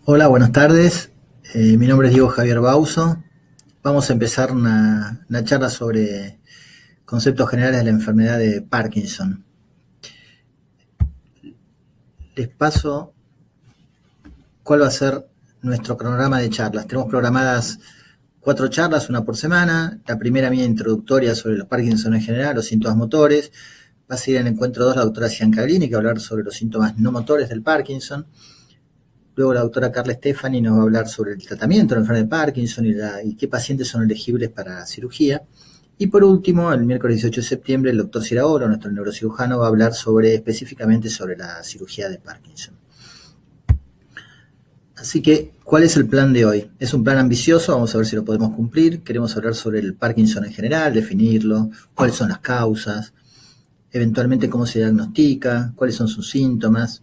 Hola, buenas tardes. Mi nombre es Diego Javier Bauso. Vamos a empezar una charla sobre conceptos generales de la enfermedad de Parkinson. Les paso cuál va a ser nuestro cronograma de charlas. Tenemos programadas 4 charlas, una por semana. La primera mía introductoria sobre los Parkinson en general, los síntomas motores. Va a seguir en el encuentro 2 la doctora Ciancalini, que va a hablar sobre los síntomas no motores del Parkinson. Luego la doctora Carla Stefani nos va a hablar sobre el tratamiento de la enfermedad de Parkinson y qué pacientes son elegibles para la cirugía. Y por último, el miércoles 18 de septiembre, el doctor Ciraolo, nuestro neurocirujano, va a hablar específicamente sobre la cirugía de Parkinson. Así que, ¿cuál es el plan de hoy? Es un plan ambicioso, vamos a ver si lo podemos cumplir. Queremos hablar sobre el Parkinson en general, definirlo, cuáles son las causas, eventualmente cómo se diagnostica, cuáles son sus síntomas,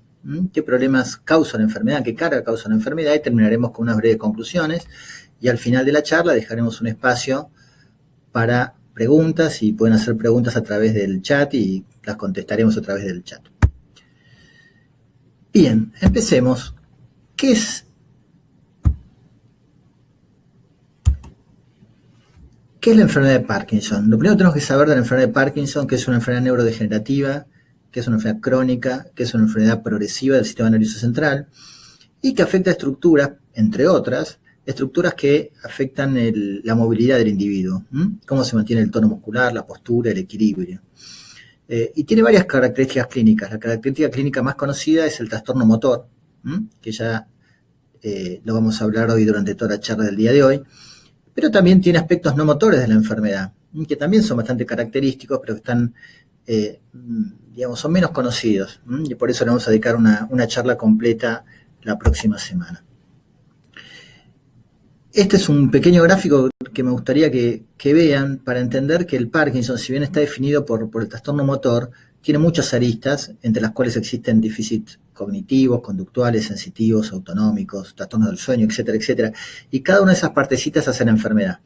qué problemas causa la enfermedad, qué carga causa la enfermedad, y terminaremos con unas breves conclusiones. Y al final de la charla dejaremos un espacio para preguntas, y pueden hacer preguntas a través del chat y las contestaremos a través del chat. Bien, empecemos. ¿Qué es la enfermedad de Parkinson? Lo primero que tenemos que saber de la enfermedad de Parkinson, que es una enfermedad neurodegenerativa, que es una enfermedad crónica, que es una enfermedad progresiva del sistema nervioso central y que afecta a estructuras, entre otras, estructuras que afectan la movilidad del individuo, cómo se mantiene el tono muscular, la postura, el equilibrio. Y tiene varias características clínicas. La característica clínica más conocida es el trastorno motor, que ya lo vamos a hablar hoy durante toda la charla del día de hoy, pero también tiene aspectos no motores de la enfermedad, que también son bastante característicos, pero que están, son menos conocidos, y por eso le vamos a dedicar una charla completa la próxima semana. Este es un pequeño gráfico que me gustaría que vean para entender que el Parkinson, si bien está definido por el trastorno motor, tiene muchas aristas, entre las cuales existen déficits cognitivos, conductuales, sensitivos, autonómicos, trastornos del sueño, etcétera, etcétera. Y cada una de esas partecitas hace la enfermedad.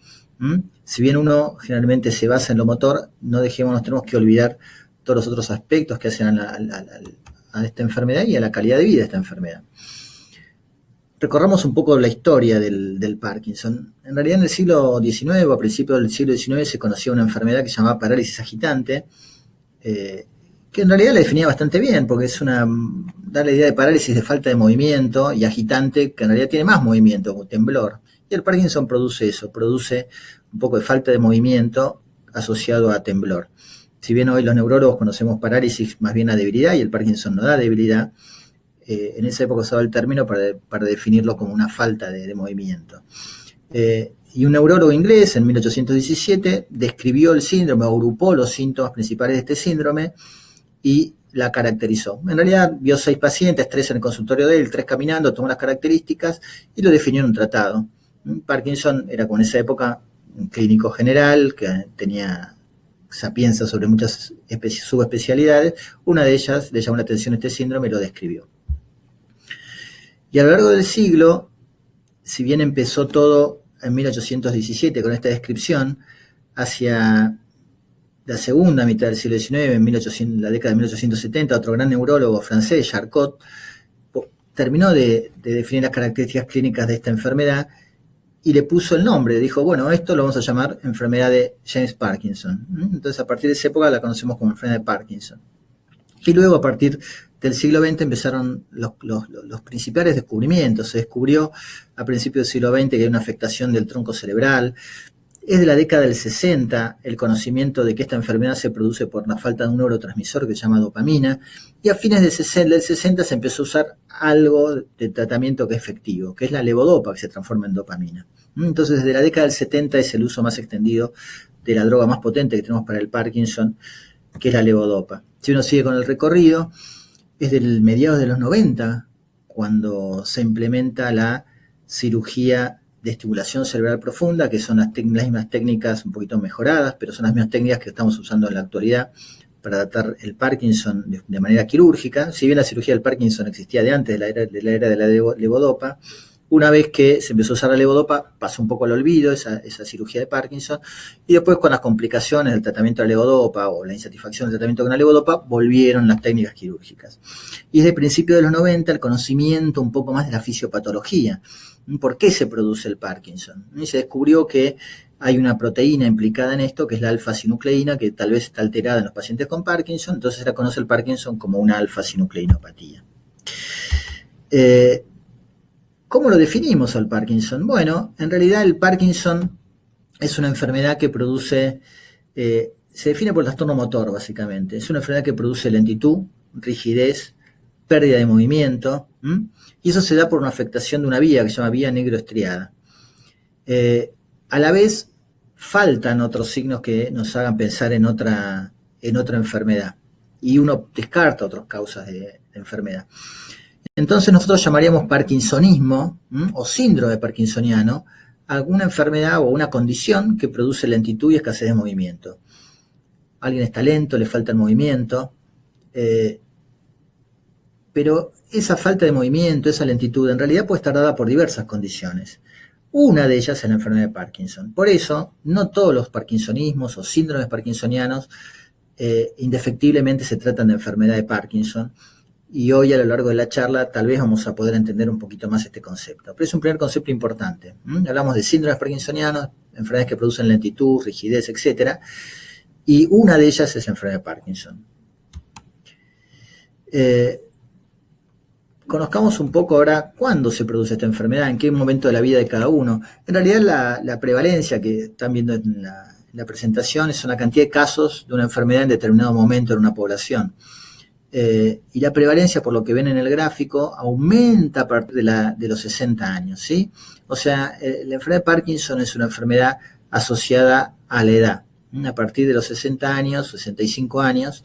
Si bien uno generalmente se basa en lo motor, no tenemos que olvidar todos los otros aspectos que hacen a esta enfermedad y a la calidad de vida de esta enfermedad. Recorramos un poco la historia del Parkinson. En realidad, en el siglo XIX, o a principios del siglo XIX, se conocía una enfermedad que se llamaba parálisis agitante, que en realidad la definía bastante bien, porque da la idea de parálisis de falta de movimiento, y agitante, que en realidad tiene más movimiento, como temblor. Y el Parkinson produce eso, produce un poco de falta de movimiento asociado a temblor. Si bien hoy los neurólogos conocemos parálisis más bien a debilidad, y el Parkinson no da debilidad, en esa época usaba el término para definirlo como una falta de movimiento. Y un neurólogo inglés en 1817 describió el síndrome, agrupó los síntomas principales de este síndrome y la caracterizó. En realidad vio 6 pacientes, 3 en el consultorio de él, 3 caminando, tomó las características y lo definió en un tratado. Parkinson era, como en esa época, un clínico general que tenía sapiencia sobre muchas subespecialidades. Una de ellas le llamó la atención este síndrome y lo describió. Y a lo largo del siglo, si bien empezó todo en 1817 con esta descripción, hacia la segunda mitad del siglo XIX, en la década de 1870, otro gran neurólogo francés, Charcot, terminó de definir las características clínicas de esta enfermedad y le puso el nombre. Dijo, bueno, esto lo vamos a llamar enfermedad de James Parkinson. Entonces, a partir de esa época la conocemos como enfermedad de Parkinson. Y luego, a partir del siglo XX, empezaron los principales descubrimientos. Se descubrió a principios del siglo XX que hay una afectación del tronco cerebral. Es de la década del 60 el conocimiento de que esta enfermedad se produce por la falta de un neurotransmisor que se llama dopamina. Y a fines del 60 se empezó a usar algo de tratamiento que es efectivo, que es la levodopa, que se transforma en dopamina. Entonces, desde la década del 70 es el uso más extendido de la droga más potente que tenemos para el Parkinson, que es la levodopa. Si uno sigue con el recorrido, es del mediados de los 90 cuando se implementa la cirugía de estimulación cerebral profunda, que son las mismas técnicas un poquito mejoradas, pero son las mismas técnicas que estamos usando en la actualidad para tratar el Parkinson de manera quirúrgica. Si bien la cirugía del Parkinson existía de antes de la era de la levodopa, Una vez que se empezó a usar la levodopa, pasó un poco al olvido esa cirugía de Parkinson, y después con las complicaciones del tratamiento de la levodopa o la insatisfacción del tratamiento con la levodopa, volvieron las técnicas quirúrgicas. Y desde el principio de los 90 el conocimiento un poco más de la fisiopatología. ¿Por qué se produce el Parkinson? Y se descubrió que hay una proteína implicada en esto, que es la alfa-sinucleína, que tal vez está alterada en los pacientes con Parkinson, entonces se la conoce el Parkinson como una alfa-sinucleinopatía. ¿Cómo lo definimos al Parkinson? Bueno, en realidad el Parkinson es una enfermedad que produce, se define por el trastorno motor básicamente, es una enfermedad que produce lentitud, rigidez, pérdida de movimiento, y eso se da por una afectación de una vía que se llama vía negroestriada. A la vez, faltan otros signos que nos hagan pensar en otra enfermedad, y uno descarta otras causas de enfermedad. Entonces nosotros llamaríamos parkinsonismo o síndrome parkinsoniano alguna enfermedad o una condición que produce lentitud y escasez de movimiento. Alguien está lento, le falta el movimiento, pero esa falta de movimiento, esa lentitud, en realidad puede estar dada por diversas condiciones. Una de ellas es la enfermedad de Parkinson. Por eso, no todos los parkinsonismos o síndromes parkinsonianos indefectiblemente se tratan de enfermedad de Parkinson. Y hoy a lo largo de la charla tal vez vamos a poder entender un poquito más este concepto. Pero es un primer concepto importante. Hablamos de síndromes parkinsonianos, enfermedades que producen lentitud, rigidez, etc. Y una de ellas es la enfermedad de Parkinson. Conozcamos un poco ahora cuándo se produce esta enfermedad, en qué momento de la vida de cada uno. En realidad la prevalencia que están viendo en la presentación es una cantidad de casos de una enfermedad en determinado momento en una población. Y la prevalencia, por lo que ven en el gráfico, aumenta a partir de los 60 años, ¿sí? O sea, la enfermedad de Parkinson es una enfermedad asociada a la edad. A partir de los 60 años, 65 años,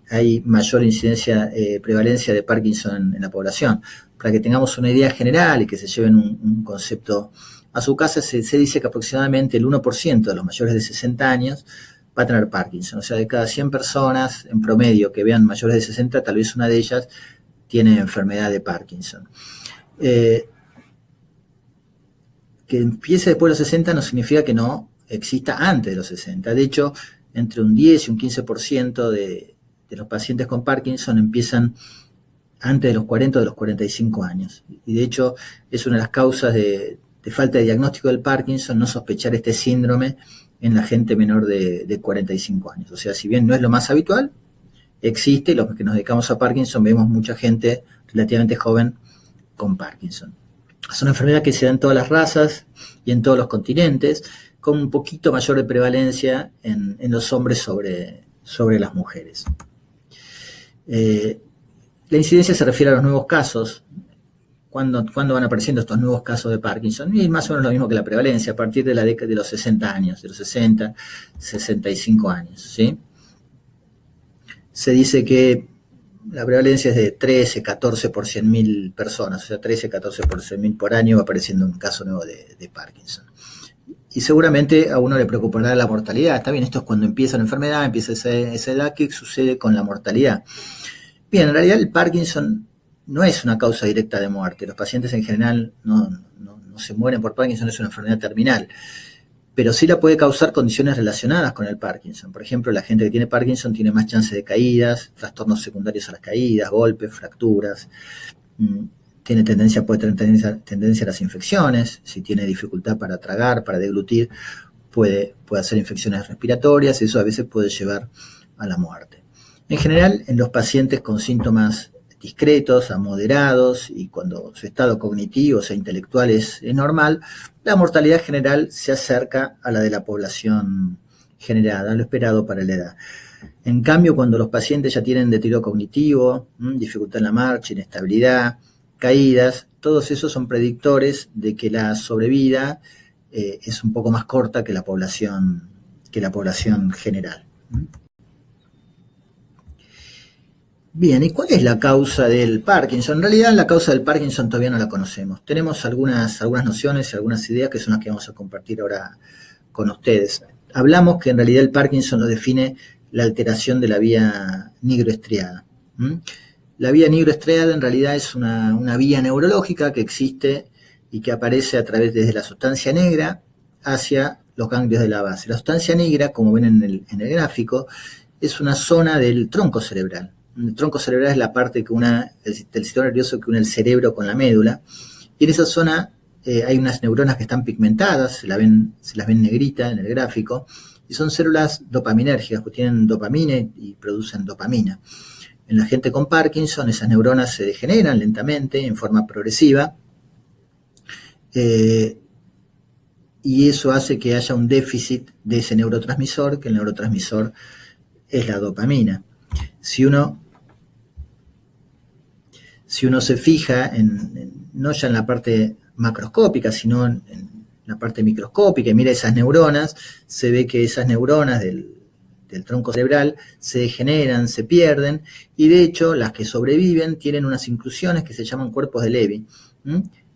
hay mayor incidencia, prevalencia de Parkinson en la población. Para que tengamos una idea general y que se lleven un concepto a su casa, se dice que aproximadamente el 1% de los mayores de 60 años va a tener Parkinson. O sea, de cada 100 personas en promedio que vean mayores de 60, tal vez una de ellas tiene enfermedad de Parkinson. Que empiece después de los 60 no significa que no exista antes de los 60. De hecho, entre un 10 y un 15% de los pacientes con Parkinson empiezan antes de los 40 o de los 45 años. Y de hecho, es una de las causas de falta de diagnóstico del Parkinson, no sospechar este síndrome en la gente menor de 45 años. O sea, si bien no es lo más habitual, existe, los que nos dedicamos a Parkinson vemos mucha gente relativamente joven con Parkinson. Es una enfermedad que se da en todas las razas y en todos los continentes, con un poquito mayor de prevalencia en los hombres sobre las mujeres. La incidencia se refiere a los nuevos casos. ¿Cuándo van apareciendo estos nuevos casos de Parkinson? Y más o menos lo mismo que la prevalencia, a partir de la década de los 60 años, de los 60, 65 años, ¿sí? Se dice que la prevalencia es de 13, 14 por 100.000 personas, o sea, 13, 14 por 100.000 por año va apareciendo un caso nuevo de Parkinson. Y seguramente a uno le preocupará la mortalidad. Está bien, esto es cuando empieza la enfermedad, empieza esa edad. ¿Qué sucede con la mortalidad? Bien, en realidad el Parkinson no es una causa directa de muerte. Los pacientes en general no se mueren por Parkinson, es una enfermedad terminal. Pero sí la puede causar condiciones relacionadas con el Parkinson. Por ejemplo, la gente que tiene Parkinson tiene más chances de caídas, trastornos secundarios a las caídas, golpes, fracturas. Puede tener tendencia a las infecciones. Si tiene dificultad para tragar, para deglutir, puede hacer infecciones respiratorias. Eso a veces puede llevar a la muerte. En general, en los pacientes con síntomas discretos a moderados y cuando su estado cognitivo, o sea, intelectual es normal, la mortalidad general se acerca a la de la población general, a lo esperado para la edad. En cambio, cuando los pacientes ya tienen deterioro cognitivo, dificultad en la marcha, inestabilidad, caídas, todos esos son predictores de que la sobrevida es un poco más corta que la población general. Bien, ¿y cuál es la causa del Parkinson? En realidad la causa del Parkinson todavía no la conocemos. Tenemos algunas nociones y algunas ideas que son las que vamos a compartir ahora con ustedes. Hablamos que en realidad el Parkinson lo define la alteración de la vía nigroestriada. La vía nigroestriada en realidad es una vía neurológica que existe y que aparece a través desde la sustancia negra hacia los ganglios de la base. La sustancia negra, como ven en el gráfico, es una zona del tronco cerebral. El tronco cerebral es la parte del sistema nervioso que une el cerebro con la médula, y en esa zona hay unas neuronas que están pigmentadas, se las ven negrita en el gráfico, y son células dopaminérgicas, que tienen dopamina y producen dopamina. En la gente con Parkinson, esas neuronas se degeneran lentamente, en forma progresiva, y eso hace que haya un déficit de ese neurotransmisor, que el neurotransmisor es la dopamina. Si uno se fija no ya en la parte macroscópica, sino en la parte microscópica, y mira esas neuronas, se ve que esas neuronas del tronco cerebral se degeneran, se pierden, y de hecho las que sobreviven tienen unas inclusiones que se llaman cuerpos de Levy,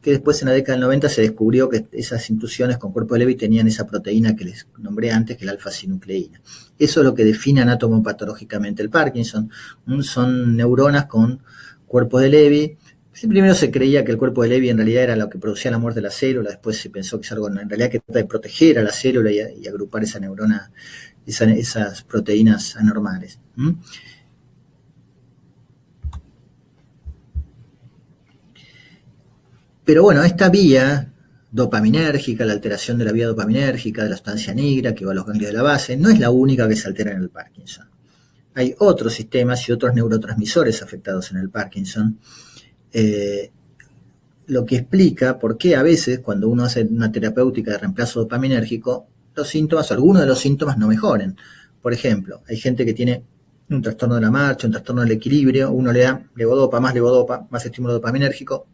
que después en la década del 90 se descubrió que esas inclusiones con cuerpos de Levy tenían esa proteína que les nombré antes, que es la alfa-sinucleína. Eso es lo que define anatomopatológicamente el Parkinson. Son neuronas con cuerpos de Levy. Primero se creía que el cuerpo de Levy en realidad era lo que producía la muerte de la célula, después se pensó que es algo en realidad que trata de proteger a la célula y agrupar esa neurona, esas proteínas anormales. Pero bueno, esta vía dopaminérgica, la alteración de la vía dopaminérgica, de la sustancia negra que va a los ganglios de la base, no es la única que se altera en el Parkinson. Hay otros sistemas y otros neurotransmisores afectados en el Parkinson, lo que explica por qué a veces cuando uno hace una terapéutica de reemplazo dopaminérgico, los síntomas, algunos de los síntomas no mejoren. Por ejemplo, hay gente que tiene un trastorno de la marcha, un trastorno del equilibrio, uno le da levodopa, más estímulo dopaminérgico,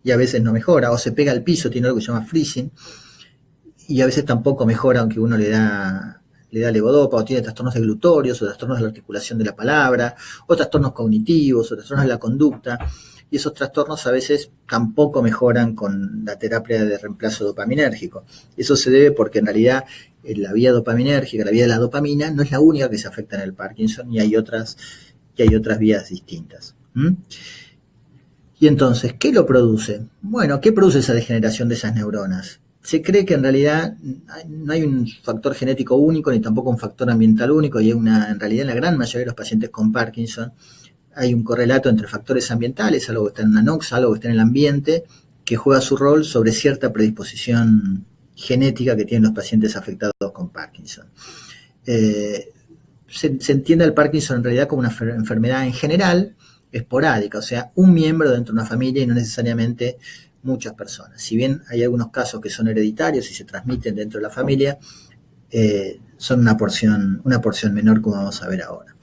y a veces no mejora, o se pega al piso, tiene algo que se llama freezing, y a veces tampoco mejora aunque uno le da levodopa, o tiene trastornos glutorios, o trastornos de la articulación de la palabra, o trastornos cognitivos, o trastornos de la conducta, y esos trastornos a veces tampoco mejoran con la terapia de reemplazo dopaminérgico. Eso se debe porque en realidad la vía dopaminérgica, la vía de la dopamina, no es la única que se afecta en el Parkinson, y hay otras vías distintas. Y entonces, ¿qué lo produce? Bueno, ¿qué produce esa degeneración de esas neuronas? Se cree que en realidad no hay un factor genético único, ni tampoco un factor ambiental único, y en realidad en la gran mayoría de los pacientes con Parkinson hay un correlato entre factores ambientales, algo que está en una noxa, algo que está en el ambiente, que juega su rol sobre cierta predisposición genética que tienen los pacientes afectados con Parkinson. Se entiende el Parkinson en realidad como una enfermedad en general, esporádica, o sea, un miembro dentro de una familia y no necesariamente muchas personas. Si bien hay algunos casos que son hereditarios y se transmiten dentro de la familia, son una porción menor, como vamos a ver ahora.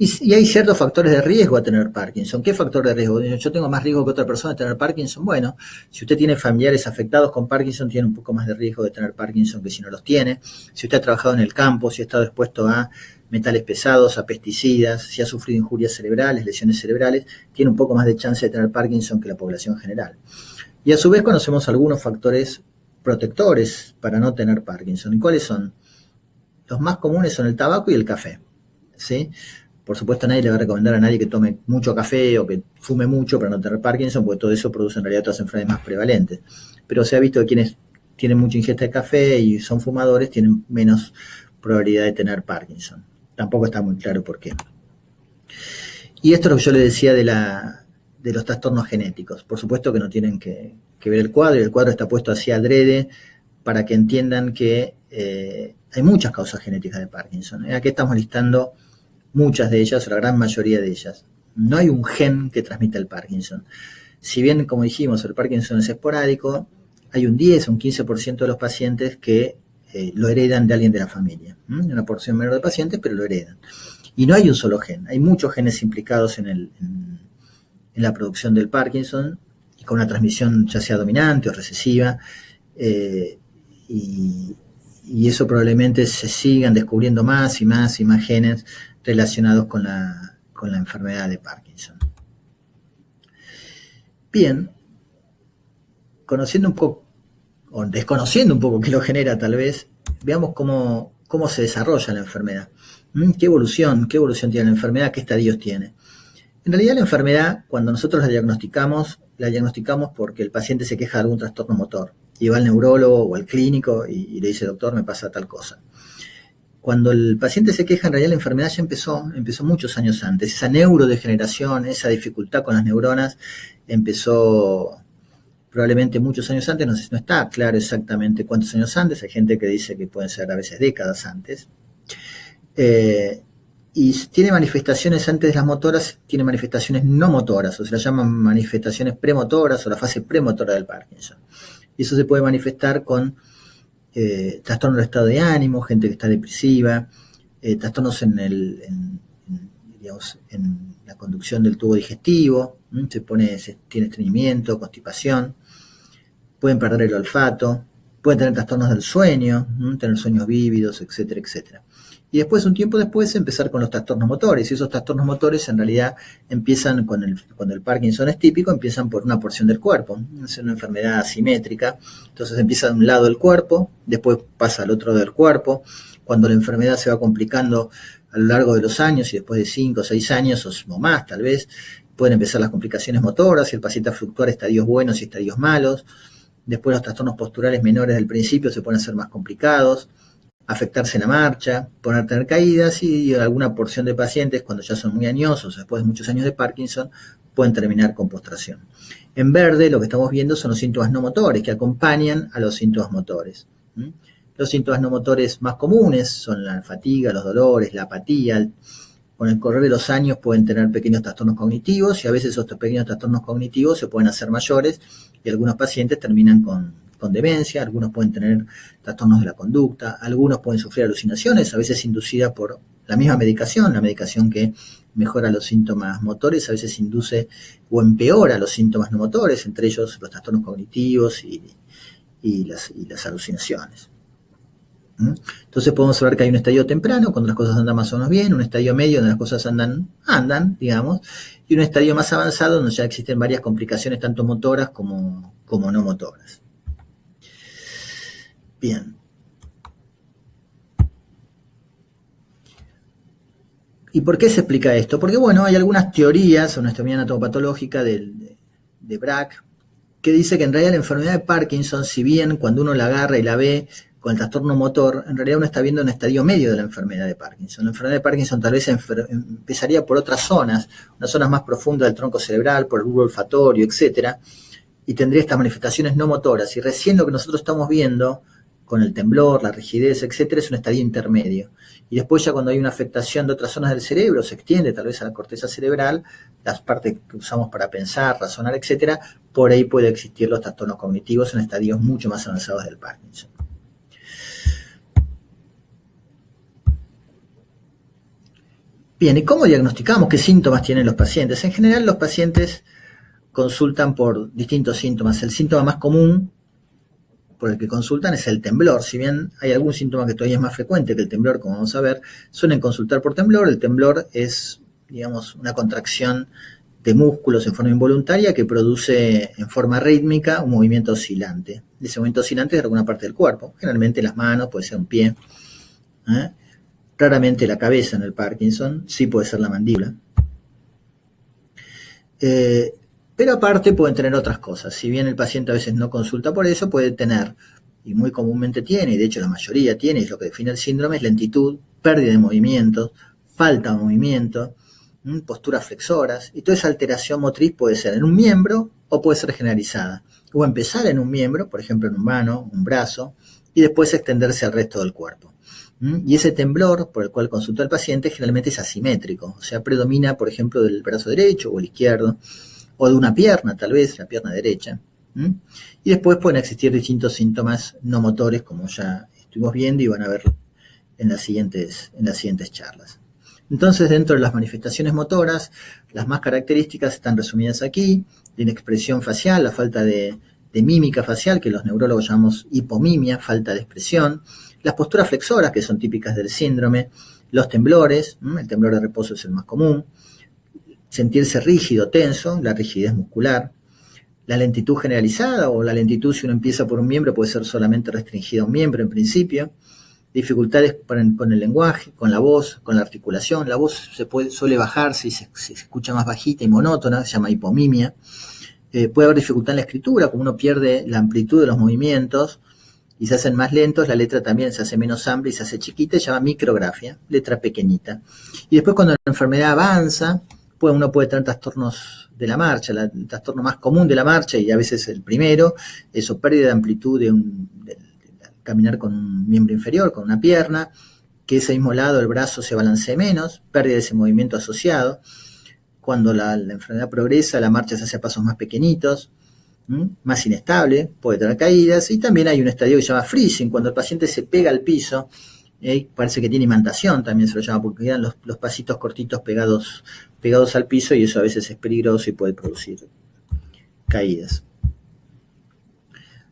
Y hay ciertos factores de riesgo a tener Parkinson. ¿Qué factor de riesgo? Yo tengo más riesgo que otra persona de tener Parkinson. Bueno, si usted tiene familiares afectados con Parkinson, tiene un poco más de riesgo de tener Parkinson que si no los tiene. Si usted ha trabajado en el campo, si ha estado expuesto a metales pesados, a pesticidas, si ha sufrido injurias cerebrales, lesiones cerebrales, tiene un poco más de chance de tener Parkinson que la población general. Y a su vez conocemos algunos factores protectores para no tener Parkinson. ¿Y cuáles son? Los más comunes son el tabaco y el café, ¿sí? Por supuesto, nadie le va a recomendar a nadie que tome mucho café o que fume mucho para no tener Parkinson, porque todo eso produce en realidad otras enfermedades más prevalentes. Pero se ha visto que quienes tienen mucha ingesta de café y son fumadores tienen menos probabilidad de tener Parkinson. Tampoco está muy claro por qué. Y esto es lo que yo le decía de los trastornos genéticos. Por supuesto que no tienen que ver el cuadro, y el cuadro está puesto así adrede para que entiendan que hay muchas causas genéticas de Parkinson. Aquí estamos listando muchas de ellas, o la gran mayoría de ellas. No hay un gen que transmita el Parkinson. Si bien, como dijimos, el Parkinson es esporádico, hay un 10 o un 15% de los pacientes que lo heredan de alguien de la familia. Una porción menor de pacientes, pero lo heredan. Y no hay un solo gen, hay muchos genes implicados en la producción del Parkinson, y con una transmisión ya sea dominante o recesiva, y eso probablemente se sigan descubriendo más y más y más genes relacionados con la enfermedad de Parkinson. Bien, conociendo un poco, o desconociendo un poco qué lo genera tal vez, veamos cómo se desarrolla la enfermedad. ¿Qué evolución tiene la enfermedad? ¿Qué estadios tiene? En realidad la enfermedad, cuando nosotros la diagnosticamos, la diagnosticamos porque el paciente se queja de algún trastorno motor y va al neurólogo o al clínico y le dice, doctor, me pasa tal cosa. Cuando el paciente se queja, en realidad la enfermedad ya empezó muchos años antes. Esa neurodegeneración, esa dificultad con las neuronas empezó probablemente muchos años antes, no está claro exactamente cuántos años antes, hay gente que dice que pueden ser a veces décadas antes. Y tiene manifestaciones antes de las motoras, tiene manifestaciones no motoras, o se las llaman manifestaciones premotoras o la fase premotora del Parkinson. Y eso se puede manifestar con trastorno del estado de ánimo, gente que está depresiva, trastornos en la conducción del tubo digestivo, tiene estreñimiento, constipación, pueden perder el olfato, pueden tener trastornos del sueño, tener sueños vívidos, etcétera, etcétera. Y después, un tiempo después, empezar con los trastornos motores. Y esos trastornos motores en realidad empiezan, cuando el Parkinson es típico, empiezan por una porción del cuerpo. Es una enfermedad asimétrica. Entonces empieza de un lado del cuerpo, después pasa al otro del cuerpo. Cuando la enfermedad se va complicando a lo largo de los años, y después de 5 o 6 años o más tal vez, pueden empezar las complicaciones motoras y el paciente a fluctuar estadios buenos y estadios malos. Después los trastornos posturales menores del principio se pueden hacer más complicados, afectarse en la marcha, tener caídas, y alguna porción de pacientes, cuando ya son muy añosos, después de muchos años de Parkinson, pueden terminar con postración. En verde lo que estamos viendo son los síntomas no motores que acompañan a los síntomas motores. Los síntomas no motores más comunes son la fatiga, los dolores, la apatía. Con el correr de los años pueden tener pequeños trastornos cognitivos y a veces esos pequeños trastornos cognitivos se pueden hacer mayores y algunos pacientes terminan con demencia, algunos pueden tener trastornos de la conducta, algunos pueden sufrir alucinaciones, a veces inducidas por la misma medicación, la medicación que mejora los síntomas motores, a veces induce o empeora los síntomas no motores, entre ellos los trastornos cognitivos y las alucinaciones. Entonces podemos ver que hay un estadio temprano, cuando las cosas andan más o menos bien, un estadio medio, donde las cosas andan, digamos, y un estadio más avanzado, donde ya existen varias complicaciones, tanto motoras como no motoras. Bien. ¿Y por qué se explica esto? Porque, bueno, hay algunas teorías, una teoría anatomopatológica de Brack, que dice que en realidad la enfermedad de Parkinson, si bien cuando uno la agarra y la ve con el trastorno motor, en realidad uno está viendo un estadio medio de la enfermedad de Parkinson. La enfermedad de Parkinson tal vez empezaría por otras zonas, unas zonas más profundas del tronco cerebral, por el bulbo olfatorio, etcétera, y tendría estas manifestaciones no motoras. Y recién lo que nosotros estamos viendo, con el temblor, la rigidez, etcétera, es un estadio intermedio. Y después ya cuando hay una afectación de otras zonas del cerebro, se extiende tal vez a la corteza cerebral, las partes que usamos para pensar, razonar, etcétera, por ahí puede existir los trastornos cognitivos en estadios mucho más avanzados del Parkinson. Bien, ¿y cómo diagnosticamos? ¿Qué síntomas tienen los pacientes? En general los pacientes consultan por distintos síntomas. El síntoma más común por el que consultan es el temblor. Si bien hay algún síntoma que todavía es más frecuente que el temblor, como vamos a ver, suelen consultar por temblor. El temblor es, digamos, una contracción de músculos en forma involuntaria que produce en forma rítmica un movimiento oscilante. Ese movimiento oscilante es de alguna parte del cuerpo, generalmente las manos, puede ser un pie, raramente la cabeza en el Parkinson, sí puede ser la mandíbula. Pero aparte pueden tener otras cosas. Si bien el paciente a veces no consulta por eso, puede tener, y muy comúnmente tiene, y de hecho la mayoría tiene, y es lo que define el síndrome, es lentitud, pérdida de movimientos, falta de movimiento, posturas flexoras, y toda esa alteración motriz puede ser en un miembro o puede ser generalizada. O empezar en un miembro, por ejemplo en un mano, un brazo, y después extenderse al resto del cuerpo. Y ese temblor por el cual consulta el paciente generalmente es asimétrico, o sea, predomina, por ejemplo, del brazo derecho o el izquierdo, o de una pierna, tal vez, la pierna derecha. Y después pueden existir distintos síntomas no motores, como ya estuvimos viendo y van a ver en las siguientes charlas. Entonces, dentro de las manifestaciones motoras, las más características están resumidas aquí: la inexpresión facial, la falta de mímica facial, que los neurólogos llamamos hipomimia, falta de expresión, las posturas flexoras, que son típicas del síndrome, los temblores, el temblor de reposo es el más común, sentirse rígido, tenso, la rigidez muscular, la lentitud generalizada, o la lentitud si uno empieza por un miembro puede ser solamente restringida a un miembro en principio, dificultades con el lenguaje, con la voz, con la articulación. La voz suele bajarse y se escucha más bajita y monótona, se llama hipomimia. Puede haber dificultad en la escritura, como uno pierde la amplitud de los movimientos y se hacen más lentos, la letra también se hace menos amplia y se hace chiquita, y se llama micrografia, letra pequeñita. Y después cuando la enfermedad avanza, uno puede tener trastornos de la marcha, el trastorno más común de la marcha, y a veces el primero, eso, pérdida de amplitud de caminar con un miembro inferior, con una pierna, que ese mismo lado, el brazo se balancee menos, pérdida de ese movimiento asociado. Cuando la enfermedad progresa, la marcha se hace a pasos más pequeñitos, más inestable, puede tener caídas, y también hay un estadio que se llama freezing, cuando el paciente se pega al piso, parece que tiene imantación, también se lo llama, porque quedan los pasitos cortitos pegados al piso, y eso a veces es peligroso y puede producir caídas.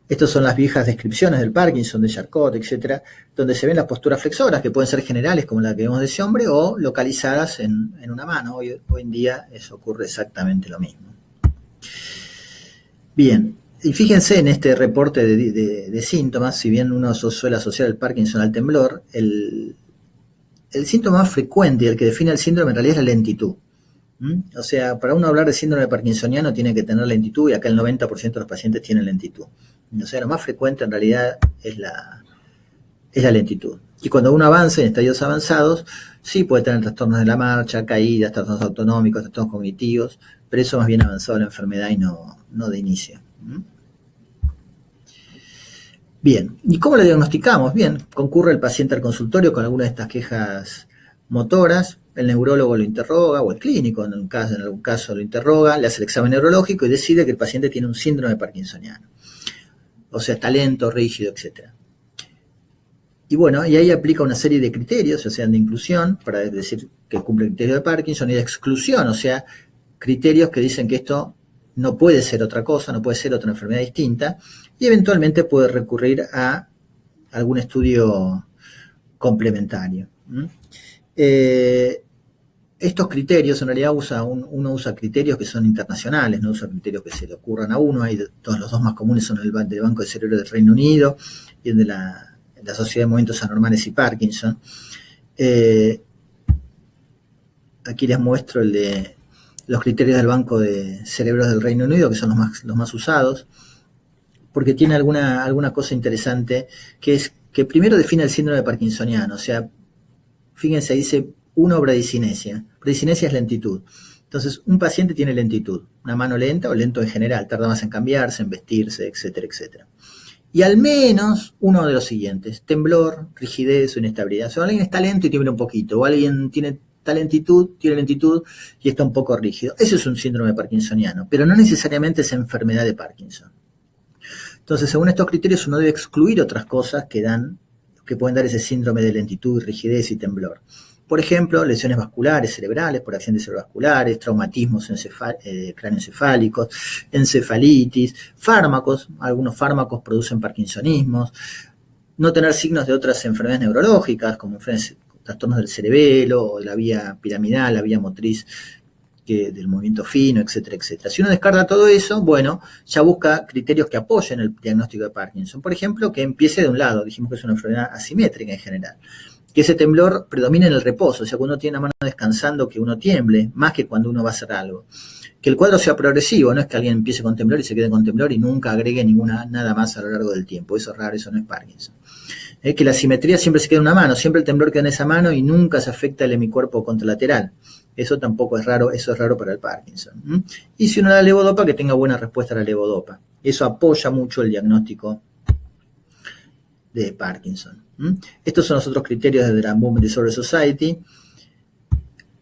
Estas son las viejas descripciones del Parkinson, de Charcot, etcétera, donde se ven las posturas flexoras, que pueden ser generales, como la que vemos de ese hombre, o localizadas en una mano. Hoy en día eso ocurre exactamente lo mismo. Bien, y fíjense en este reporte de síntomas, si bien uno suele asociar el Parkinson al temblor, el síntoma más frecuente y el que define el síndrome en realidad es la lentitud. O sea, para uno hablar de síndrome parkinsoniano tiene que tener lentitud, y acá el 90% de los pacientes tienen lentitud. O sea, lo más frecuente en realidad es la lentitud. Y cuando uno avanza en estadios avanzados, sí puede tener trastornos de la marcha, caídas, trastornos autonómicos, trastornos cognitivos, pero eso más bien avanzado de la enfermedad y no de inicio. Bien, ¿y cómo lo diagnosticamos? Bien, concurre el paciente al consultorio con alguna de estas quejas motoras, el neurólogo lo interroga, o el clínico en algún caso lo interroga, le hace el examen neurológico y decide que el paciente tiene un síndrome parkinsoniano. O sea, está lento, rígido, etc. Y bueno, y ahí aplica una serie de criterios, o sea, de inclusión, para decir que cumple el criterio de Parkinson, y de exclusión, o sea, criterios que dicen que esto no puede ser otra cosa, no puede ser otra enfermedad distinta, y eventualmente puede recurrir a algún estudio complementario. Estos criterios, en realidad uno usa criterios que son internacionales, no usa criterios que se le ocurran a uno. Los dos más comunes son el del Banco de Cerebro del Reino Unido y el de la Sociedad de Movimientos Anormales y Parkinson. Aquí les muestro el de los criterios del Banco de Cerebros del Reino Unido, que son los más usados, porque tiene alguna cosa interesante, que es que primero define el síndrome parkinsoniano. O sea, fíjense, dice 1, bradicinesia. Bradicinesia es lentitud. Entonces, un paciente tiene lentitud, una mano lenta o lento en general, tarda más en cambiarse, en vestirse, etcétera, etcétera. Y al menos uno de los siguientes: temblor, rigidez o inestabilidad. O sea, alguien está lento y tiembla un poquito, o alguien tiene lentitud y está un poco rígido. Eso es un síndrome parkinsoniano, pero no necesariamente es enfermedad de Parkinson. Entonces, según estos criterios, uno debe excluir otras cosas que pueden dar ese síndrome de lentitud, rigidez y temblor. Por ejemplo, lesiones vasculares cerebrales por accidentes cerebrovasculares, traumatismos cráneoencefálicos, encefalitis, fármacos. Algunos fármacos producen parkinsonismos. No tener signos de otras enfermedades neurológicas, como trastornos del cerebelo, o de la vía piramidal, la vía motriz del movimiento fino, etcétera, etcétera. Si uno descarta todo eso, bueno, ya busca criterios que apoyen el diagnóstico de Parkinson. Por ejemplo, que empiece de un lado. Dijimos que es una enfermedad asimétrica en general. Que ese temblor predomine en el reposo, o sea, cuando uno tiene la mano descansando, que uno tiemble, más que cuando uno va a hacer algo. Que el cuadro sea progresivo, no es que alguien empiece con temblor y se quede con temblor y nunca agregue nada más a lo largo del tiempo. Eso es raro, eso no es Parkinson. Que la simetría siempre se queda en una mano, siempre el temblor queda en esa mano y nunca se afecta el hemicuerpo contralateral. Eso tampoco es raro, eso es raro para el Parkinson. Y si uno da levodopa, que tenga buena respuesta a la levodopa. Eso apoya mucho el diagnóstico de Parkinson. Estos son los otros criterios de la Movement Disorder Society.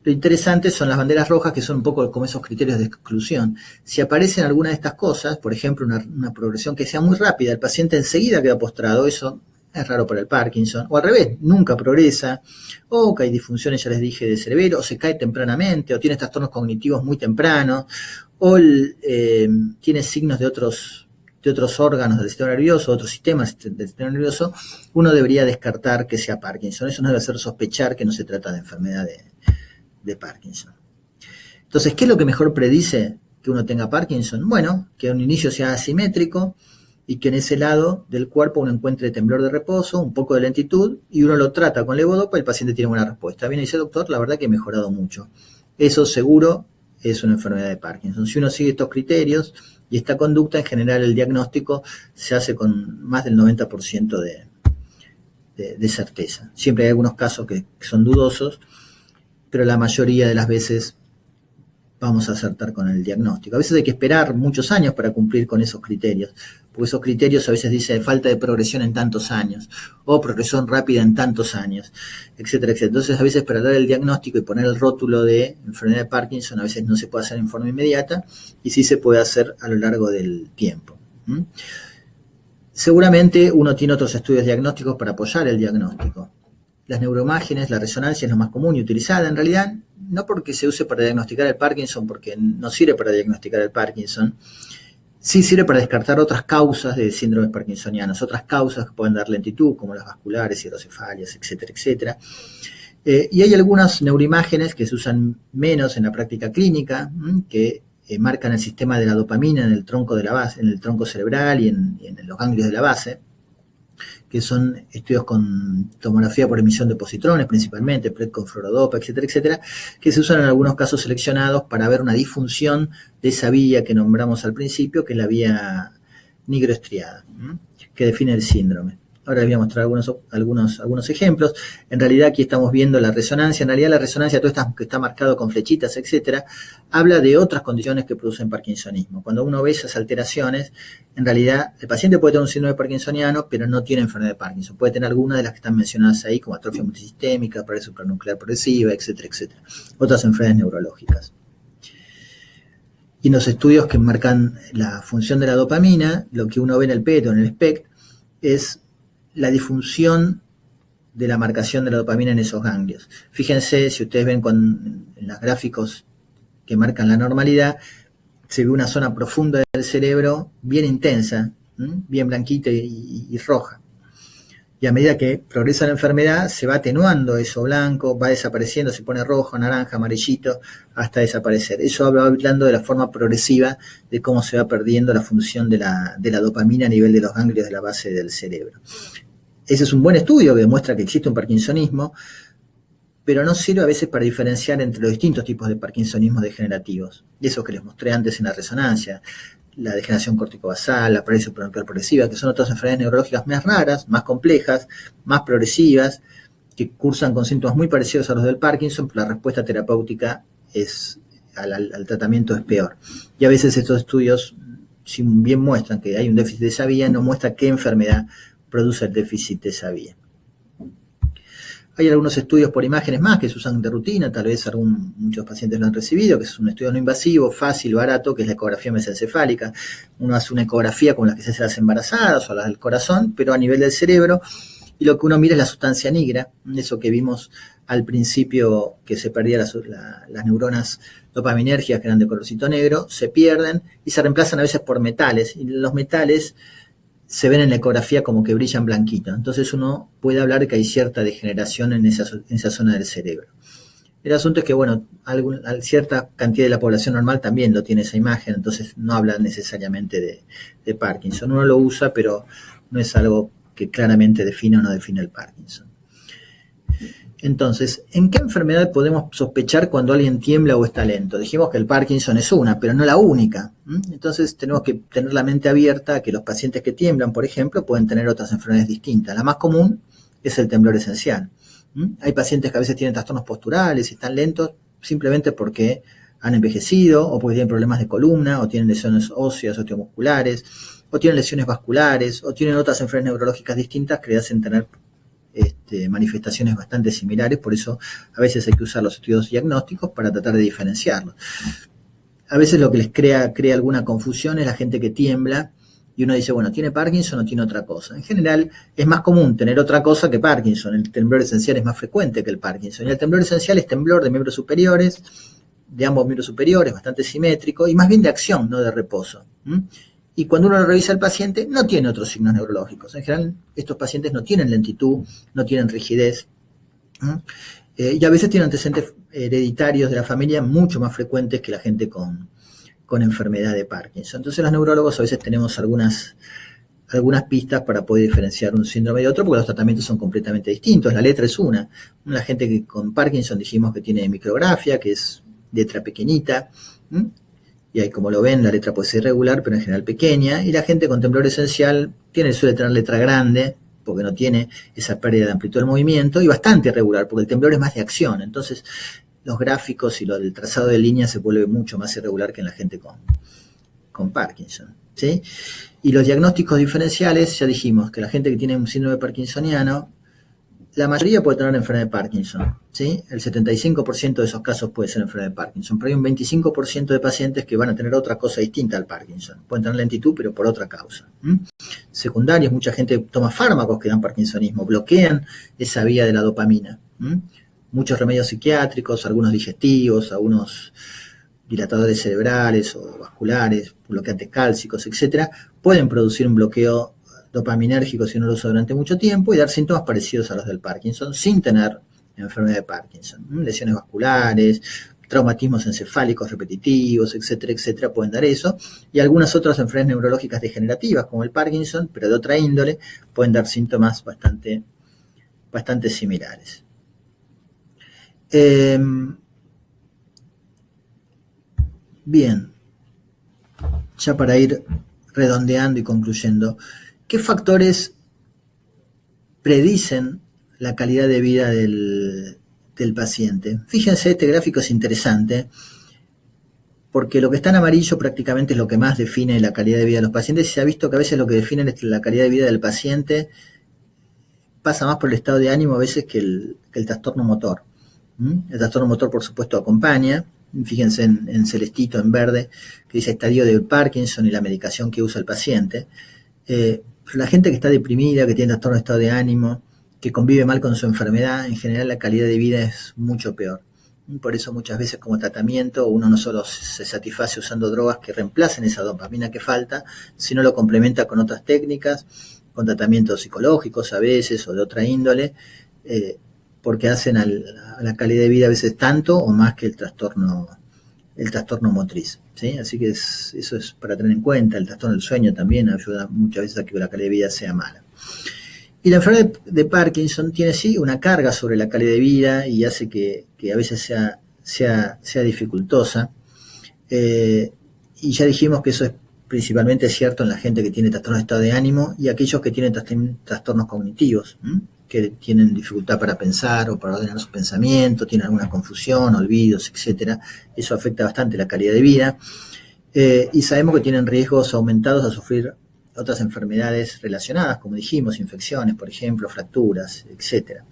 Lo interesante son las banderas rojas, que son un poco como esos criterios de exclusión. Si aparecen alguna de estas cosas, por ejemplo, una progresión que sea muy rápida, el paciente enseguida queda postrado, eso es raro para el Parkinson. O al revés, nunca progresa, o que hay disfunciones, ya les dije, de cerebelo, o se cae tempranamente, o tiene trastornos cognitivos muy tempranos, o tiene signos de otros órganos del sistema nervioso, otros sistemas del sistema nervioso, uno debería descartar que sea Parkinson. Eso nos debe hacer sospechar que no se trata de enfermedad de Parkinson. Entonces, ¿qué es lo que mejor predice que uno tenga Parkinson? Bueno, que un inicio sea asimétrico y que en ese lado del cuerpo uno encuentre temblor de reposo, un poco de lentitud, y uno lo trata con levodopa y el paciente tiene buena respuesta. Bien, dice, doctor, la verdad que he mejorado mucho. Eso seguro es una enfermedad de Parkinson. Si uno sigue estos criterios Y esta conducta, en general, el diagnóstico se hace con más del 90% de certeza. Siempre hay algunos casos que son dudosos, pero la mayoría de las veces vamos a acertar con el diagnóstico. A veces hay que esperar muchos años para cumplir con esos criterios, porque esos criterios a veces dicen falta de progresión en tantos años, o progresión rápida en tantos años, etcétera, etcétera. Entonces, a veces para dar el diagnóstico y poner el rótulo de enfermedad de Parkinson, a veces no se puede hacer en forma inmediata, y sí se puede hacer a lo largo del tiempo. Seguramente uno tiene otros estudios diagnósticos para apoyar el diagnóstico. Las neuroimágenes, la resonancia es lo más común y utilizada, en realidad, no porque se use para diagnosticar el Parkinson, porque no sirve para diagnosticar el Parkinson, sí sirve para descartar otras causas de síndromes parkinsonianos, otras causas que pueden dar lentitud, como las vasculares, hidrocefalias, etcétera, etcétera. Y hay algunas neuroimágenes que se usan menos en la práctica clínica, que marcan el sistema de la dopamina en el tronco de la base, en el tronco cerebral y en los ganglios de la base, que son estudios con tomografía por emisión de positrones, principalmente, PET con fluorodopa, etcétera, etcétera, que se usan en algunos casos seleccionados para ver una disfunción de esa vía que nombramos al principio, que es la vía nigroestriada, que define el síndrome. Ahora les voy a mostrar algunos ejemplos. En realidad aquí estamos viendo la resonancia. En realidad la resonancia, todo esto que está marcado con flechitas, etcétera, habla de otras condiciones que producen parkinsonismo. Cuando uno ve esas alteraciones, en realidad el paciente puede tener un síndrome parkinsoniano, pero no tiene enfermedad de Parkinson. Puede tener alguna de las que están mencionadas ahí, como atrofia multisistémica, parálisis supranuclear progresiva, etcétera, etcétera. Otras enfermedades neurológicas. Y en los estudios que marcan la función de la dopamina, lo que uno ve en el PET o en el SPECT es la disfunción de la marcación de la dopamina en esos ganglios. Fíjense, si ustedes ven en los gráficos que marcan la normalidad, se ve una zona profunda del cerebro bien intensa, bien blanquita y roja. Y a medida que progresa la enfermedad, se va atenuando eso blanco, va desapareciendo, se pone rojo, naranja, amarillito, hasta desaparecer. Eso va hablando de la forma progresiva de cómo se va perdiendo la función de la dopamina a nivel de los ganglios de la base del cerebro. Ese es un buen estudio que demuestra que existe un parkinsonismo, pero no sirve a veces para diferenciar entre los distintos tipos de parkinsonismos degenerativos. Esos que les mostré antes en la resonancia, la degeneración corticobasal, la parálisis supranuclear progresiva, que son otras enfermedades neurológicas más raras, más complejas, más progresivas, que cursan con síntomas muy parecidos a los del Parkinson, pero la respuesta terapéutica al tratamiento es peor. Y a veces estos estudios, si bien muestran que hay un déficit de esa vía, no muestra qué enfermedad produce el déficit de esa vía. Hay algunos estudios por imágenes más que se usan de rutina, tal vez muchos pacientes lo han recibido, que es un estudio no invasivo, fácil, barato, que es la ecografía mesencefálica. Uno hace una ecografía como las que se hacen las embarazadas o las del corazón, pero a nivel del cerebro, y lo que uno mira es la sustancia negra, eso que vimos al principio, que se perdían las neuronas dopaminérgicas que eran de colorcito negro, se pierden y se reemplazan a veces por metales, y los metales se ven en la ecografía como que brillan blanquito. Entonces uno puede hablar de que hay cierta degeneración en esa zona del cerebro. El asunto es que, bueno, cierta cantidad de la población normal también lo tiene esa imagen, entonces no habla necesariamente de Parkinson. Uno lo usa, pero no es algo que claramente define o no define el Parkinson. Entonces, ¿en qué enfermedad podemos sospechar cuando alguien tiembla o está lento? Dijimos que el Parkinson es una, pero no la única. Entonces, tenemos que tener la mente abierta a que los pacientes que tiemblan, por ejemplo, pueden tener otras enfermedades distintas. La más común es el temblor esencial. Hay pacientes que a veces tienen trastornos posturales y están lentos simplemente porque han envejecido o porque tienen problemas de columna o tienen lesiones óseas, osteomusculares, o tienen lesiones vasculares o tienen otras enfermedades neurológicas distintas que le hacen tener manifestaciones bastante similares. Por eso a veces hay que usar los estudios diagnósticos para tratar de diferenciarlos. A veces lo que les crea alguna confusión es la gente que tiembla y uno dice, bueno, ¿tiene Parkinson o tiene otra cosa? En general es más común tener otra cosa que Parkinson. El temblor esencial es más frecuente que el Parkinson. Y el temblor esencial es temblor de miembros superiores, de ambos miembros superiores, bastante simétrico y más bien de acción, no de reposo. Y cuando uno lo revisa al paciente, no tiene otros signos neurológicos. En general, estos pacientes no tienen lentitud, no tienen rigidez. Y a veces tienen antecedentes hereditarios de la familia mucho más frecuentes que la gente con enfermedad de Parkinson. Entonces, los neurólogos a veces tenemos algunas pistas para poder diferenciar un síndrome de otro, porque los tratamientos son completamente distintos. La letra es una. La gente que con Parkinson dijimos que tiene micrografia, que es letra pequeñita, y ahí, como lo ven, la letra puede ser irregular, pero en general pequeña, y la gente con temblor esencial suele tener letra grande, porque no tiene esa pérdida de amplitud del movimiento, y bastante irregular, porque el temblor es más de acción. Entonces, los gráficos y el trazado de líneas se vuelve mucho más irregular que en la gente con Parkinson, ¿sí? Y los diagnósticos diferenciales, ya dijimos que la gente que tiene un síndrome parkinsoniano, la mayoría puede tener enfermedad de Parkinson, ¿sí? El 75% de esos casos puede ser enfermedad de Parkinson, pero hay un 25% de pacientes que van a tener otra cosa distinta al Parkinson. Pueden tener lentitud, pero por otra causa. Secundarios, mucha gente toma fármacos que dan parkinsonismo, bloquean esa vía de la dopamina. Muchos remedios psiquiátricos, algunos digestivos, algunos dilatadores cerebrales o vasculares, bloqueantes cálcicos, etcétera, pueden producir un bloqueo dopaminérgico si no lo usa durante mucho tiempo y dar síntomas parecidos a los del Parkinson sin tener enfermedad de Parkinson. Lesiones vasculares, traumatismos encefálicos repetitivos, etcétera, etcétera, pueden dar eso. Y algunas otras enfermedades neurológicas degenerativas, como el Parkinson, pero de otra índole, pueden dar síntomas bastante similares. Bien, ya para ir redondeando y concluyendo, ¿qué factores predicen la calidad de vida del paciente? Fíjense, este gráfico es interesante porque lo que está en amarillo prácticamente es lo que más define la calidad de vida de los pacientes, y se ha visto que a veces lo que define la calidad de vida del paciente pasa más por el estado de ánimo a veces que el trastorno motor. El trastorno motor, por supuesto, acompaña. Fíjense en celestito, en verde, que dice estadio de Parkinson y la medicación que usa el paciente. Pero la gente que está deprimida, que tiene trastorno de estado de ánimo, que convive mal con su enfermedad, en general la calidad de vida es mucho peor. Por eso muchas veces como tratamiento uno no solo se satisface usando drogas que reemplacen esa dopamina que falta, sino lo complementa con otras técnicas, con tratamientos psicológicos a veces o de otra índole, porque hacen a la calidad de vida a veces tanto o más que el trastorno motriz, ¿sí? Así que eso es para tener en cuenta. El trastorno del sueño también ayuda muchas veces a que la calidad de vida sea mala. Y la enfermedad de Parkinson tiene sí una carga sobre la calidad de vida y hace que a veces sea dificultosa. Y ya dijimos que eso es principalmente cierto en la gente que tiene trastorno de estado de ánimo y aquellos que tienen trastornos cognitivos, que tienen dificultad para pensar o para ordenar su pensamiento, tienen alguna confusión, olvidos, etcétera. Eso afecta bastante la calidad de vida. Y sabemos que tienen riesgos aumentados a sufrir otras enfermedades relacionadas, como dijimos, infecciones, por ejemplo, fracturas, etcétera.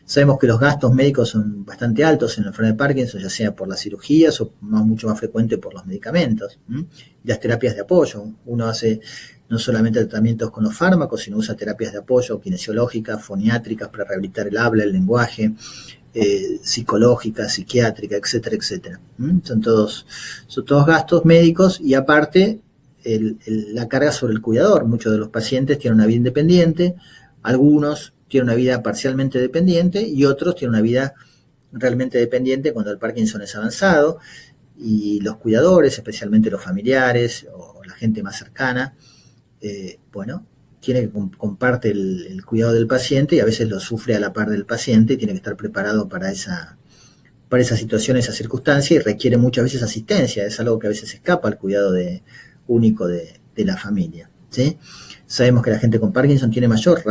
Sabemos que los gastos médicos son bastante altos en la enfermedad de Parkinson, ya sea por las cirugías o mucho más frecuente por los medicamentos. Y las terapias de apoyo. Uno hace no solamente tratamientos con los fármacos, sino usa terapias de apoyo kinesiológicas, foniátricas para rehabilitar el habla, el lenguaje, psicológicas, psiquiátricas, etcétera, etcétera. Son todos gastos médicos y aparte la carga sobre el cuidador. Muchos de los pacientes tienen una vida independiente, algunos tienen una vida parcialmente dependiente y otros tienen una vida realmente dependiente cuando el Parkinson es avanzado, y los cuidadores, especialmente los familiares o la gente más cercana, tiene que comparte el cuidado del paciente y a veces lo sufre a la par del paciente y tiene que estar preparado para esa situación, esa circunstancia, y requiere muchas veces asistencia. Es algo que a veces escapa al cuidado único de la familia, ¿sí? Sabemos que la gente con Parkinson tiene mayor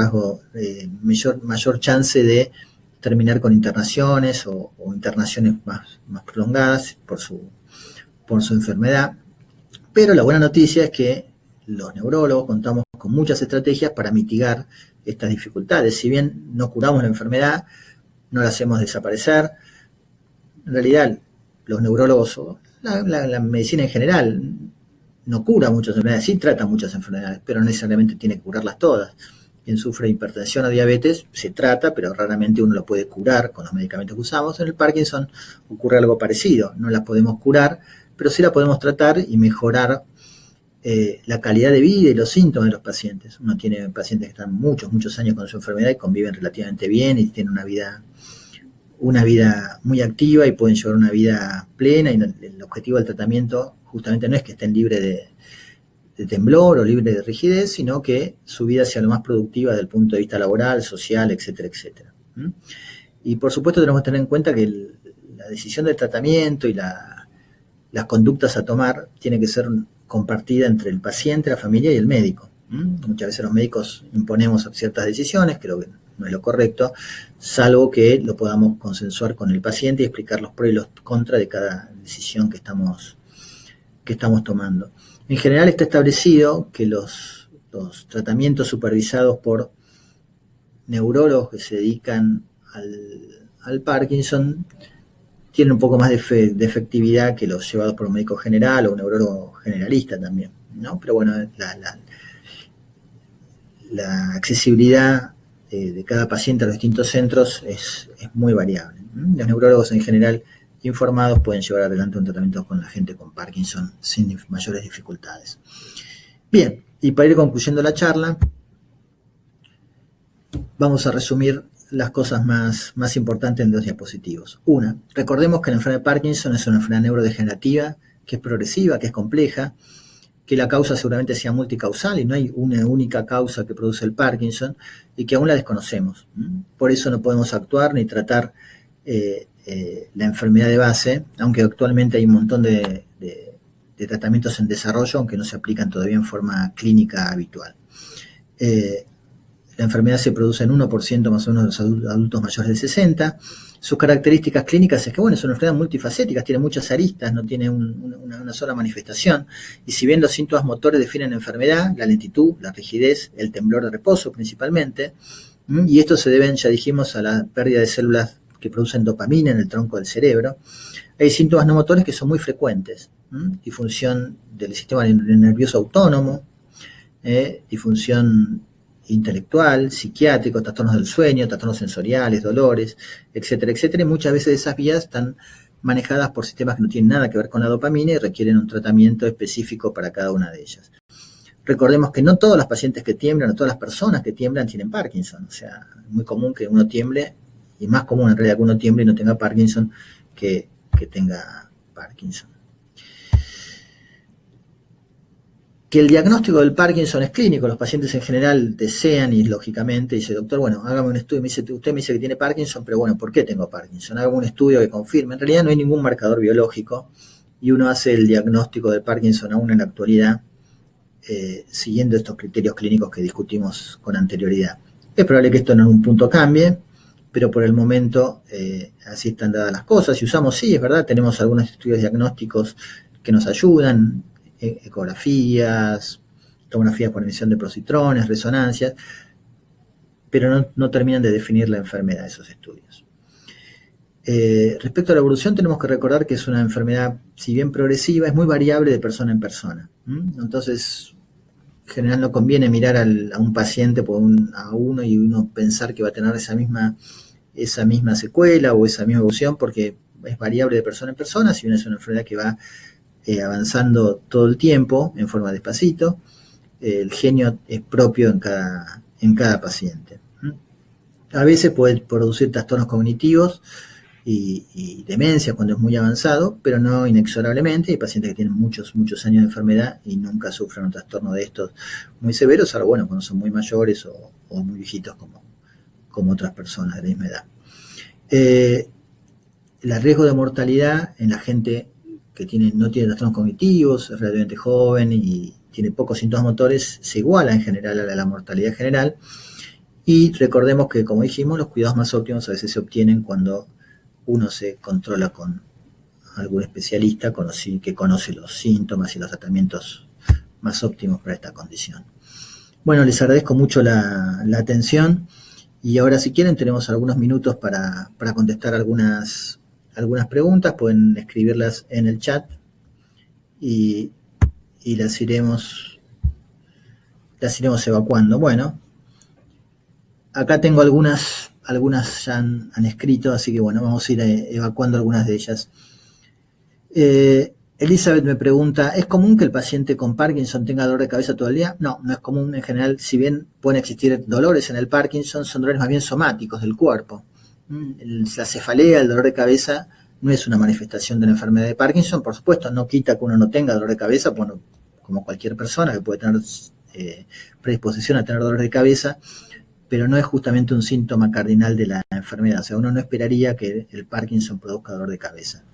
chance de terminar con internaciones o internaciones más prolongadas por su enfermedad. Pero la buena noticia es que los neurólogos contamos con muchas estrategias para mitigar estas dificultades. Si bien no curamos la enfermedad, no la hacemos desaparecer. En realidad, los neurólogos o la medicina en general no cura muchas enfermedades, sí trata muchas enfermedades, pero no necesariamente tiene que curarlas todas. Quien sufre hipertensión o diabetes se trata, pero raramente uno lo puede curar con los medicamentos que usamos. En el Parkinson ocurre algo parecido, no la podemos curar, pero sí la podemos tratar y mejorar la calidad de vida y los síntomas de los pacientes. Uno tiene pacientes que están muchos años con su enfermedad y conviven relativamente bien y tienen una vida muy activa y pueden llevar una vida plena, y el objetivo del tratamiento justamente no es que estén libres de temblor o libres de rigidez, sino que su vida sea lo más productiva desde el punto de vista laboral, social, etcétera, etcétera. Y por supuesto tenemos que tener en cuenta que la decisión del tratamiento y las conductas a tomar tienen que ser compartidas entre el paciente, la familia y el médico. Muchas veces los médicos imponemos ciertas decisiones, creo que no es lo correcto, salvo que lo podamos consensuar con el paciente y explicar los pros y los contras de cada decisión que estamos tomando. En general está establecido que los tratamientos supervisados por neurólogos que se dedican al Parkinson tienen un poco más de efectividad que los llevados por un médico general o un neurólogo generalista también, ¿no? Pero bueno, la accesibilidad de cada paciente a los distintos centros es muy variable. Los neurólogos en general informados pueden llevar adelante un tratamiento con la gente con Parkinson sin mayores dificultades. Bien, y para ir concluyendo la charla, vamos a resumir las cosas más importantes en 2 diapositivos. Una, recordemos que la enfermedad de Parkinson es una enfermedad neurodegenerativa, que es progresiva, que es compleja, que la causa seguramente sea multicausal y no hay una única causa que produce el Parkinson y que aún la desconocemos. Por eso no podemos actuar ni tratar la enfermedad de base, aunque actualmente hay un montón de tratamientos en desarrollo, aunque no se aplican todavía en forma clínica habitual. La enfermedad se produce en 1% más o menos de los adultos mayores de 60. Sus características clínicas es que, bueno, es una enfermedad multifacética, tiene muchas aristas, no tiene una sola manifestación. Y si bien los síntomas motores definen la enfermedad, la lentitud, la rigidez, el temblor de reposo principalmente, y estos se deben, ya dijimos, a la pérdida de células que producen dopamina en el tronco del cerebro. Hay síntomas no motores que son muy frecuentes, disfunción del sistema nervioso autónomo, disfunción intelectual, psiquiátrico, trastornos del sueño, trastornos sensoriales, dolores, etcétera, etcétera. Y muchas veces esas vías están manejadas por sistemas que no tienen nada que ver con la dopamina y requieren un tratamiento específico para cada una de ellas. Recordemos que no todos los pacientes que tiemblan o todas las personas que tiemblan tienen Parkinson. O sea, es muy común que uno tiemble, y más común en realidad que uno tiemble y no tenga Parkinson que tenga Parkinson. Que el diagnóstico del Parkinson es clínico, los pacientes en general desean y lógicamente dice, doctor, bueno, hágame un estudio, usted me dice que tiene Parkinson, pero bueno, ¿por qué tengo Parkinson? Hágame un estudio que confirme. En realidad no hay ningún marcador biológico y uno hace el diagnóstico del Parkinson aún en la actualidad siguiendo estos criterios clínicos que discutimos con anterioridad. Es probable que esto en algún punto cambie, pero por el momento así están dadas las cosas. Si usamos, sí, es verdad, tenemos algunos estudios diagnósticos que nos ayudan, ecografías, tomografías por emisión de positrones, resonancias, pero no terminan de definir la enfermedad de esos estudios. Respecto a la evolución, tenemos que recordar que es una enfermedad, si bien progresiva, es muy variable de persona en persona. Entonces, en general no conviene mirar a un paciente a uno y uno pensar que va a tener esa misma secuela o esa misma evolución, porque es variable de persona en persona, si bien es una enfermedad que va avanzando todo el tiempo en forma despacito. El genio es propio en cada paciente. A veces puede producir trastornos cognitivos y demencia cuando es muy avanzado, pero no inexorablemente. Hay pacientes que tienen muchos años de enfermedad y nunca sufren un trastorno de estos muy severos, salvo bueno, cuando son muy mayores o muy viejitos como otras personas de la misma edad. El riesgo de mortalidad en la gente que no tiene trastornos cognitivos, es relativamente joven y tiene pocos síntomas motores, se iguala en general a la mortalidad general. Y recordemos que, como dijimos, los cuidados más óptimos a veces se obtienen cuando uno se controla con algún especialista que conoce los síntomas y los tratamientos más óptimos para esta condición. Bueno, les agradezco mucho la atención y ahora, si quieren, tenemos algunos minutos para contestar algunas preguntas. Pueden escribirlas en el chat y las iremos evacuando. Bueno, acá tengo algunas ya han escrito, así que bueno, vamos a ir evacuando algunas de ellas. Elizabeth me pregunta, ¿es común que el paciente con Parkinson tenga dolor de cabeza todo el día? No es común en general. Si bien pueden existir dolores en el Parkinson, son dolores más bien somáticos del cuerpo. La cefalea, el dolor de cabeza, no es una manifestación de la enfermedad de Parkinson. Por supuesto, no quita que uno no tenga dolor de cabeza, bueno, como cualquier persona que puede tener predisposición a tener dolor de cabeza, pero no es justamente un síntoma cardinal de la enfermedad. O sea, uno no esperaría que el Parkinson produzca dolor de cabeza.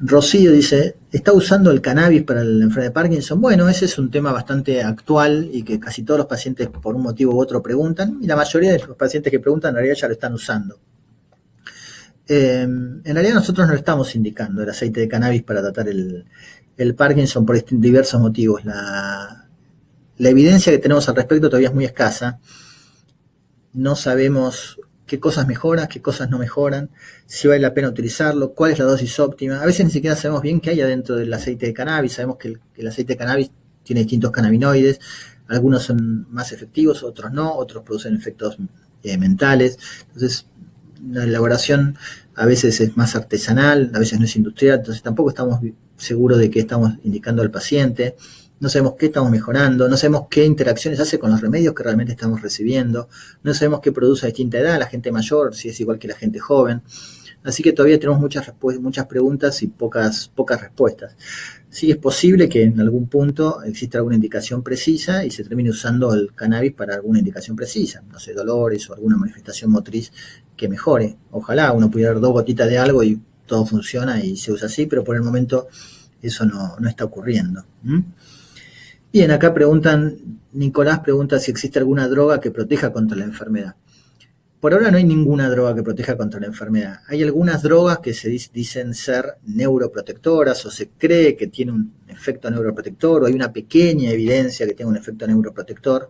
Rocío dice, ¿está usando el cannabis para la enfermedad de Parkinson? Bueno, ese es un tema bastante actual y que casi todos los pacientes por un motivo u otro preguntan, y la mayoría de los pacientes que preguntan en realidad ya lo están usando. En realidad nosotros no estamos indicando el aceite de cannabis para tratar el Parkinson por diversos motivos. La evidencia que tenemos al respecto todavía es muy escasa. No sabemos qué cosas mejoran, qué cosas no mejoran, si vale la pena utilizarlo, cuál es la dosis óptima. A veces ni siquiera sabemos bien qué hay adentro del aceite de cannabis. Sabemos que el aceite de cannabis tiene distintos cannabinoides, algunos son más efectivos, otros no, otros producen efectos mentales. Entonces, la elaboración a veces es más artesanal, a veces no es industrial, entonces tampoco estamos seguros de qué estamos indicando al paciente. No sabemos qué estamos mejorando, no sabemos qué interacciones hace con los remedios que realmente estamos recibiendo, no sabemos qué produce a distinta edad, la gente mayor, si es igual que la gente joven. Así que todavía tenemos muchas preguntas y pocas respuestas. Sí es posible que en algún punto exista alguna indicación precisa y se termine usando el cannabis para alguna indicación precisa, no sé, dolores o alguna manifestación motriz que mejore. Ojalá uno pudiera dar 2 gotitas de algo y todo funciona y se usa así, pero por el momento eso no está ocurriendo. Bien, acá Nicolás pregunta si existe alguna droga que proteja contra la enfermedad. Por ahora no hay ninguna droga que proteja contra la enfermedad. Hay algunas drogas que se dicen ser neuroprotectoras o se cree que tienen un efecto neuroprotector o hay una pequeña evidencia que tenga un efecto neuroprotector,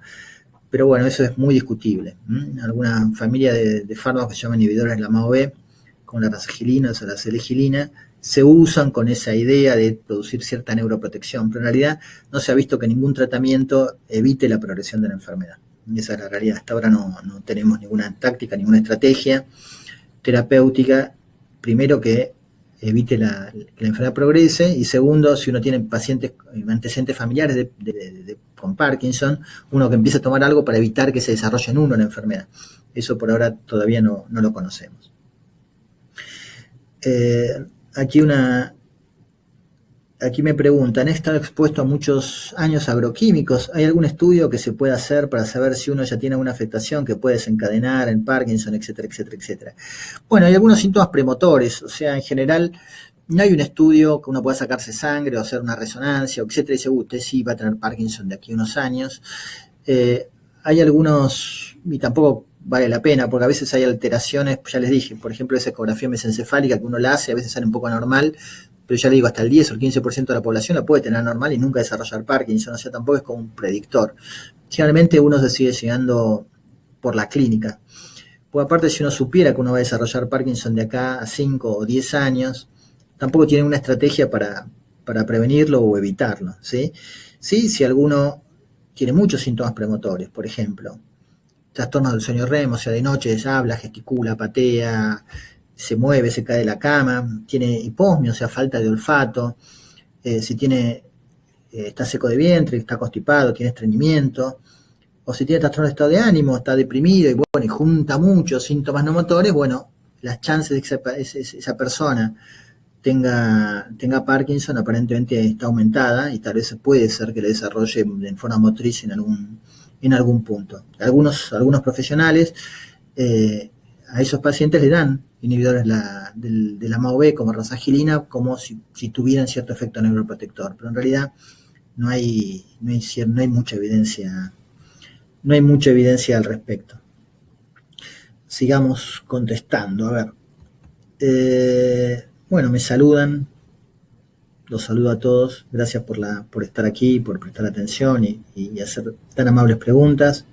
pero bueno, eso es muy discutible. Alguna familia de fármacos que se llaman inhibidores de la MAO-B, como la rasagilina o la selegilina, se usan con esa idea de producir cierta neuroprotección, pero en realidad no se ha visto que ningún tratamiento evite la progresión de la enfermedad. Y esa es la realidad. Hasta ahora no tenemos ninguna táctica, ninguna estrategia terapéutica, primero que evite que la enfermedad progrese, y segundo, si uno tiene pacientes, antecedentes familiares con Parkinson, uno que empiece a tomar algo para evitar que se desarrolle en uno la enfermedad. Eso por ahora todavía no lo conocemos. Aquí me preguntan, he estado expuesto a muchos años agroquímicos, ¿hay algún estudio que se pueda hacer para saber si uno ya tiene alguna afectación que puede desencadenar en Parkinson, etcétera, etcétera, etcétera? Bueno, hay algunos síntomas premotores, o sea, en general no hay un estudio que uno pueda sacarse sangre o hacer una resonancia, etcétera, y dice, usted sí va a tener Parkinson de aquí a unos años. Hay algunos, y tampoco vale la pena, porque a veces hay alteraciones, ya les dije, por ejemplo, esa ecografía mesencefálica que uno la hace, a veces sale un poco anormal, pero ya le digo, hasta el 10 o el 15% de la población la puede tener normal y nunca desarrollar Parkinson, o sea, tampoco es como un predictor. Generalmente uno se sigue llegando por la clínica. Pues aparte, si uno supiera que uno va a desarrollar Parkinson de acá a 5 o 10 años, tampoco tiene una estrategia para prevenirlo o evitarlo, ¿sí? Sí, si alguno tiene muchos síntomas premotores, por ejemplo, trastornos del sueño REM, o sea, de noche habla, gesticula, patea, se mueve, se cae de la cama, tiene hiposmia, o sea, falta de olfato, si está seco de vientre, está constipado, tiene estreñimiento, o si tiene trastorno de estado de ánimo, está deprimido y junta muchos síntomas no motores, bueno, las chances de que esa persona tenga Parkinson aparentemente está aumentada y tal vez puede ser que le desarrolle en forma motriz en algún punto. Algunos profesionales a esos pacientes le dan inhibidores de la MAO-B como rasagilina como si tuvieran cierto efecto neuroprotector, pero en realidad no hay mucha evidencia, al respecto. Sigamos contestando, a ver. Bueno, me saludan, los saludo a todos, gracias por estar aquí, por prestar atención y hacer tan amables preguntas.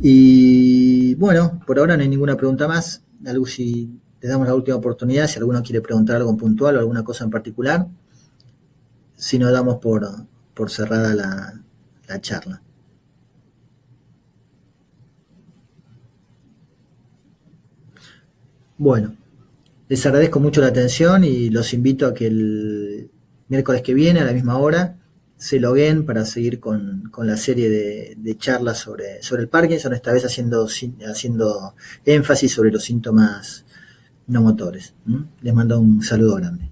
Y bueno, por ahora no hay ninguna pregunta más. A Lucy le damos la última oportunidad si alguno quiere preguntar algo en puntual o alguna cosa en particular. Si no, damos por cerrada la charla. Bueno, les agradezco mucho la atención y los invito a que el miércoles que viene a la misma hora se logueen para seguir con la serie de charlas sobre el Parkinson, esta vez haciendo énfasis sobre los síntomas no motores. Les mando un saludo grande.